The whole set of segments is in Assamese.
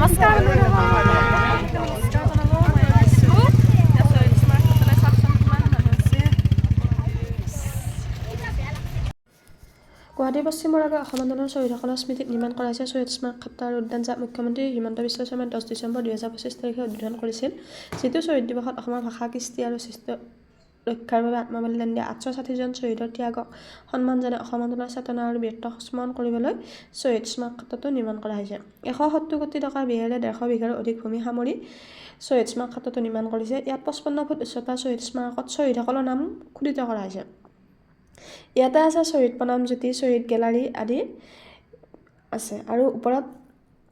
নমস্কাৰ গুৱাহাটী পশ্চিম বৰাকৰ অসম আন্দোলনৰ শ্বহীদসকলৰ স্মৃতিত নিৰ্মাণ কৰা হৈছে শ্বহীদ স্মাৰক ক্ষেত্ৰ আৰু উদ্যান, যাক মুখ্যমন্ত্ৰী হিমন্ত বিশ্ব শৰ্মাই 10 ডিচেম্বৰ 2025 তাৰিখে উদ্বোধন কৰিছিল। যিটো শ্বহীদ দিৱসত অসমৰ ভাষা, কৃষ্টি আৰু সৃষ্টি ৰক্ষাৰ বাবে আত্মবলিদান দিয়া 860 জন শ্বহীদৰ ত্যাগক সন্মান জনাই অসম আন্দোলনৰ চেতনা আৰু বীৰত্বক স্মৰণ কৰিবলৈ শ্বহীদ স্মাৰক ক্ষেত্ৰটো নিৰ্মাণ কৰা হৈছে। 170 কোটি টকাৰ ব্যয়েৰে 150 বিঘাৰো অধিক ভূমি সামৰি শ্বহীদ স্মাৰক ক্ষেত্ৰটো নিৰ্মাণ কৰিছে। ইয়াত 55 ফুট উচ্চতাৰ শ্বহীদ স্মাৰকত শ্বহীদসকলৰ নাম খোদিত কৰা হৈছে। ইয়াতে আছে শ্বহীদ প্ৰণাম জ্যোতি, শ্বহীদ গেলাৰী আদি আছে আৰু ওপৰত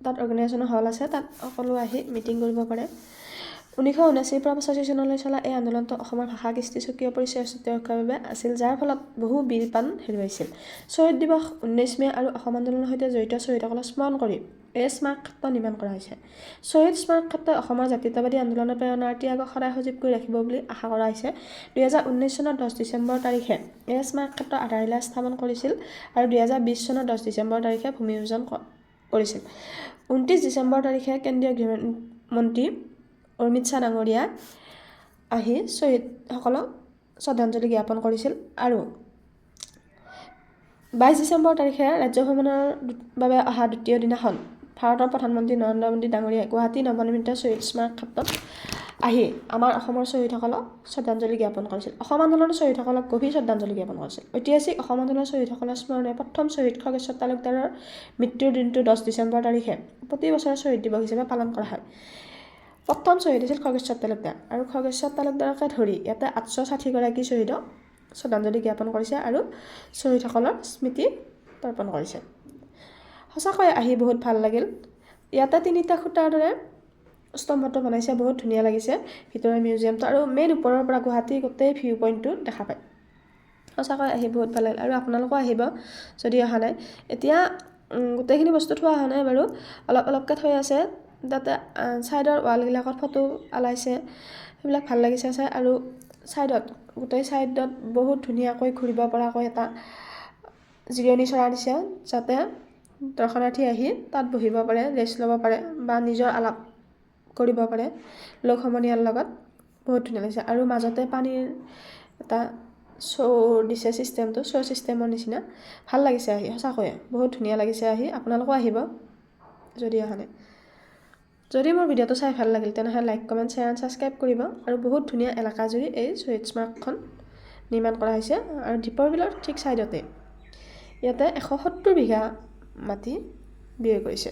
তাত অৰ্গেনাইজেশ্যনৰ হল আছে, তাত সকলো আহি মিটিং কৰিব পাৰে। 1979 পৰা 85 চনলৈ চলা এই আন্দোলনটো অসমৰ ভাষা, কৃষ্টি, স্বকীয় পৰিচয় অস্তিত্ব ৰক্ষাৰ বাবে আছিল, যাৰ ফলত বহু বীৰ প্ৰাণ হেৰুৱাইছিল। শ্বহীদ দিৱস 19 মে আৰু অসম আন্দোলনৰ সৈতে জড়িত শ্বহীদসকলক স্মৰণ কৰি এই স্মাৰক ক্ষেত্ৰ নিৰ্মাণ কৰা হৈছে। শ্বহীদ স্মাৰক ক্ষেত্ৰই অসমৰ জাতীয়তাবাদী আন্দোলনৰ প্ৰেৰণাৰ ত্যাগক সদায় সজীৱ কৰি ৰাখিব বুলি আশা কৰা হৈছে। 2019 চনৰ 10 ডিচেম্বৰ তাৰিখে এই স্মাৰক ক্ষেত্ৰৰ আধাৰশিলা স্থাপন কৰিছিল আৰু 2020 চনৰ 10 ডিচেম্বৰ তাৰিখে ভূমি পূজন কৰিছিল। 29 ডিচেম্বৰ তাৰিখে কেন্দ্ৰীয় গৃহমন্ত্ৰী অমিত শ্বাহ ডাঙৰীয়া আহি শ্বহীদসকলক শ্ৰদ্ধাঞ্জলি জ্ঞাপন কৰিছিল আৰু 22 ডিচেম্বৰ তাৰিখে ৰাজ্য ভ্ৰমণৰ বাবে অহা দ্বিতীয় দিনাখন ভাৰতৰ প্ৰধানমন্ত্ৰী নৰেন্দ্ৰ মোদী ডাঙৰীয়াই গুৱাহাটী নৱনিৰ্মিত শ্বহীদ স্মাৰক ক্ষেত্ৰত আহি আমাৰ অসমৰ শ্বহীদসকলক শ্ৰদ্ধাঞ্জলি জ্ঞাপন কৰিছিল। অসম আন্দোলনৰ শ্বহীদসকলক গভীৰ শ্ৰদ্ধাঞ্জলি জ্ঞাপন কৰিছিল। ঐতিহাসিক অসম আন্দোলনৰ শ্বহীদসকলৰ স্মৰণে প্ৰথম শ্বহীদ খগেশ্বৰ তালুকদাৰৰ মৃত্যুৰ দিনটো 10 ডিচেম্বৰ তাৰিখে প্ৰতি বছৰে শ্বহীদ দিৱস হিচাপে পালন কৰা হয়। প্ৰথম শ্বহীদ আছিল খগেশ্বৰ তালুকদাৰ আৰু খগেশ্বৰ তালুকদাৰকে ধৰি ইয়াতে 860 গৰাকী শ্বহীদক শ্ৰদ্ধাঞ্জলি জ্ঞাপন কৰিছে আৰু শ্বহীদসকলৰ স্মৃতি তৰ্পণ কৰিছে। সঁচাকৈ আহি বহুত ভাল লাগিল। ইয়াতে 3টা খুঁটাৰ দৰে স্তম্ভটো বনাইছে, বহুত ধুনীয়া লাগিছে ভিতৰৰ মিউজিয়ামটো, আৰু মেইন ওপৰৰ পৰা গুৱাহাটী গোটেই ভিউ পইণ্টটো দেখা পায়। সঁচাকৈ আহি বহুত ভাল লাগিল আৰু আপোনালোকো আহিব যদি অহা নাই। এতিয়া গোটেইখিনি বস্তু থোৱা হোৱা নাই বাৰু, অলপ অলপকৈ থৈ আছে। তাতে ছাইডৰ ৱালবিলাকত ফটো আলাইছে, সেইবিলাক ভাল লাগিছে চাই। আৰু ছাইডত গোটেই ছাইডত বহুত ধুনীয়াকৈ ঘূৰিব পৰাকৈ এটা জিৰণি চৰা দিছে, যাতে দৰ্শনাৰ্থী আহি তাত বহিব পাৰে, ৰেষ্ট ল'ব পাৰে বা নিজৰ আলাপ কৰিব পাৰে লোক সমনীয়াৰ লগত। বহুত ধুনীয়া লাগিছে আৰু মাজতে পানীৰ এটা শ্ব' দিছে, ছিষ্টেমটো শ্ব' ছিষ্টেমৰ নিচিনা। ভাল লাগিছে আহি, সঁচাকৈয়ে বহুত ধুনীয়া লাগিছে আহি। আপোনালোকো আহিব যদি অহা নাই। যদি মোৰ ভিডিঅ'টো চাই ভাল লাগিল তেনেহ'লে like, comment, share and subscribe কৰিব। আৰু বহুত ধুনীয়া এলেকা জুৰি এই শ্বহীদ স্মাৰকখন নিৰ্মাণ কৰা হৈছে আৰু দীপৰ বিলৰ ঠিক ছাইডতে ইয়াতে 170 বিঘা মাটি ব্যয় কৰিছে।